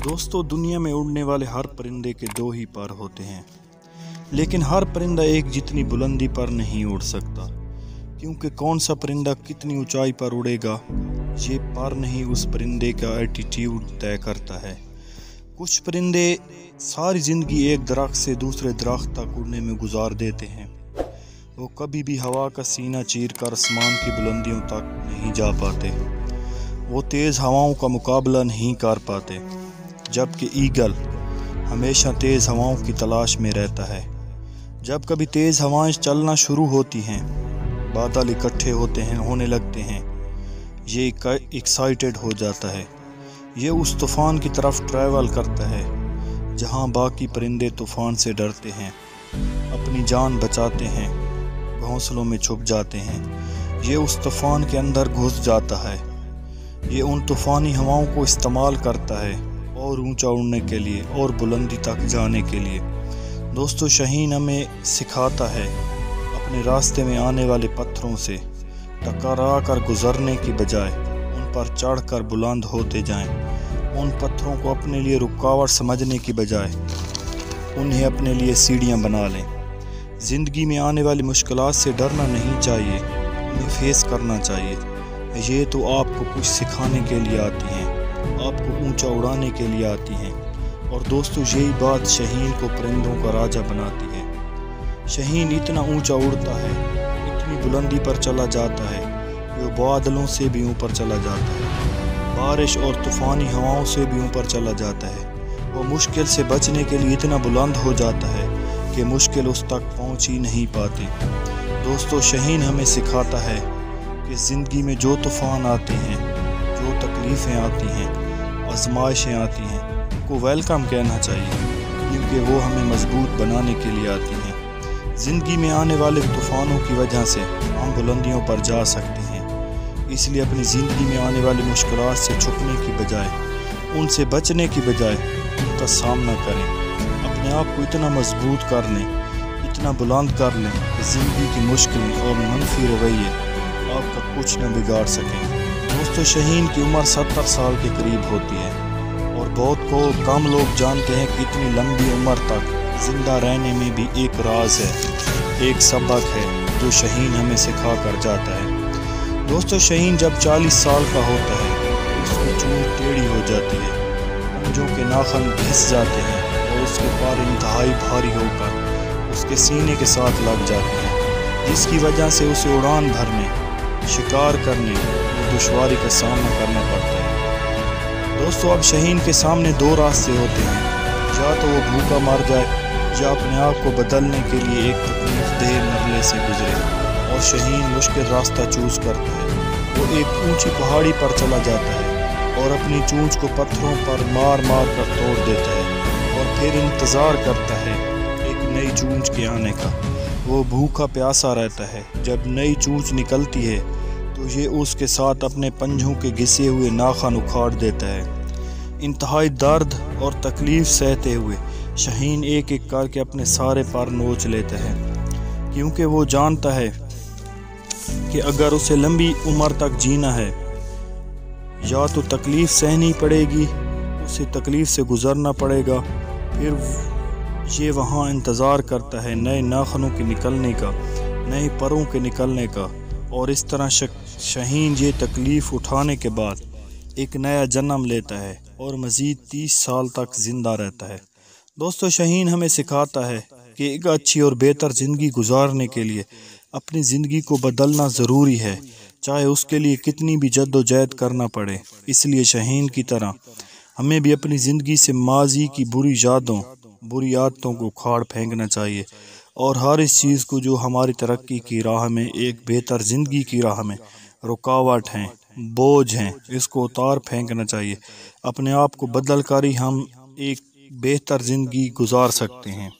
दोस्तों, दुनिया में उड़ने वाले हर परिंदे के दो ही पर होते हैं, लेकिन हर परिंदा एक जितनी बुलंदी पर नहीं उड़ सकता, क्योंकि कौन सा परिंदा कितनी ऊंचाई पर उड़ेगा ये पर नहीं उस परिंदे का एटीट्यूड तय करता है। कुछ परिंदे सारी ज़िंदगी एक दरख्त से दूसरे दरख्त तक उड़ने में गुजार देते हैं। वो कभी भी हवा का सीना चीर कर आसमान की बुलंदियों तक नहीं जा पाते। वो तेज़ हवाओं का मुकाबला नहीं कर पाते, जबकि ईगल हमेशा तेज़ हवाओं की तलाश में रहता है। जब कभी तेज़ हवाएं चलना शुरू होती हैं, बादल इकट्ठे होने लगते हैं, ये एक्साइटेड हो जाता है। ये उस तूफ़ान की तरफ ट्रैवल करता है जहां बाकी परिंदे तूफ़ान से डरते हैं, अपनी जान बचाते हैं, घोंसलों में छुप जाते हैं। ये उस तूफ़ान के अंदर घुस जाता है। ये उन तूफ़ानी हवाओं को इस्तेमाल करता है और ऊंचा उड़ने के लिए और बुलंदी तक जाने के लिए। दोस्तों, शाहीन हमें सिखाता है अपने रास्ते में आने वाले पत्थरों से टकरा कर गुजरने की बजाय उन पर चढ़कर बुलंद होते जाएं। उन पत्थरों को अपने लिए रुकावट समझने की बजाय उन्हें अपने लिए सीढ़ियां बना लें। ज़िंदगी में आने वाली मुश्किलात से डरना नहीं चाहिए, उन्हें फेस करना चाहिए। ये तो आपको कुछ सिखाने के लिए आती हैं, आपको ऊंचा उड़ाने के लिए आती हैं। और दोस्तों, यही बात शाहीन को परिंदों का राजा बनाती है। शाहीन इतना ऊंचा उड़ता है, इतनी बुलंदी पर चला जाता है कि वो बादलों से भी ऊपर चला जाता है, बारिश और तूफ़ानी हवाओं से भी ऊपर चला जाता है। वो मुश्किल से बचने के लिए इतना बुलंद हो जाता है कि मुश्किल उस तक पहुंच ही नहीं पाती। दोस्तों, शाहीन हमें सिखाता है कि ज़िंदगी में जो तूफ़ान आते हैं, जो तकलीफ़ें आती हैं, आजमाइशें आती हैं, को वेलकम कहना चाहिए, क्योंकि वो हमें मजबूत बनाने के लिए आती हैं। ज़िंदगी में आने वाले तूफ़ानों की वजह से हम बुलंदियों पर जा सकते हैं। इसलिए अपनी ज़िंदगी में आने वाली मुश्किलात से छुपने की बजाय, उनसे बचने की बजाय उनका सामना करें। अपने आप को इतना मजबूत कर लें, इतना बुलंद कर लें कि ज़िंदगी की मुश्किलें और मनफी रवैये आपका कुछ न बिगाड़ सकें। दोस्तों, शाहीन की उम्र 70 साल के करीब होती है और बहुत कम लोग जानते हैं कि इतनी लंबी उम्र तक ज़िंदा रहने में भी एक राज है, एक सबक है जो शाहीन हमें सिखा कर जाता है। दोस्तों, शाहीन जब 40 साल का होता है उसकी चोंच टेढ़ी हो जाती है, पंजों के नाखून घिस जाते हैं और उसके पैर इंतहाई भारी होकर उसके सीने के साथ लग जाते हैं, जिसकी वजह से उसे उड़ान भरने, शिकार करने और दुश्वारी का सामना करना पड़ता है। दोस्तों, अब शाहीन के सामने दो रास्ते होते हैं, या तो वो भूखा मर जाए या अपने आप को बदलने के लिए एक तकलीफदेह मरले से गुजरे। और शाहीन मुश्किल रास्ता चूज़ करता है। वो एक ऊंची पहाड़ी पर चला जाता है और अपनी चोंच को पत्थरों पर मार मार कर तोड़ देता है और फिर इंतज़ार करता है एक नई चोंच के आने का। वो भूखा प्यासा रहता है। जब नई चोंच निकलती है तो ये उसके साथ अपने पंजों के घिसे हुए नाखून उखाड़ देता है। इंतहाई दर्द और तकलीफ़ सहते हुए शाहीन एक एक करके अपने सारे पर नोच लेता है, क्योंकि वो जानता है कि अगर उसे लंबी उम्र तक जीना है, या तो तकलीफ़ सहनी पड़ेगी, उसे तकलीफ़ से गुज़रना पड़ेगा, फिर ये वहाँ इंतज़ार करता है नए नाखूनों के निकलने का, नए परों के निकलने का। और इस तरह शाहीन ये तकलीफ़ उठाने के बाद एक नया जन्म लेता है और मज़ीद 30 साल तक ज़िंदा रहता है। दोस्तों, शाहीन हमें सिखाता है कि एक अच्छी और बेहतर ज़िंदगी गुजारने के लिए अपनी ज़िंदगी को बदलना ज़रूरी है, चाहे उसके लिए कितनी भी जद्दोजहद करना पड़े। इसलिए शाहीन की तरह हमें भी अपनी ज़िंदगी से माजी की बुरी यादों, बुरी आदतों को उखाड़ फेंकना चाहिए और हर इस चीज़ को जो हमारी तरक्की की राह में, एक बेहतर ज़िंदगी की राह में रुकावट हैं, बोझ हैं, इसको उतार फेंकना चाहिए। अपने आप को बदल कर ही हम एक बेहतर ज़िंदगी गुजार सकते हैं।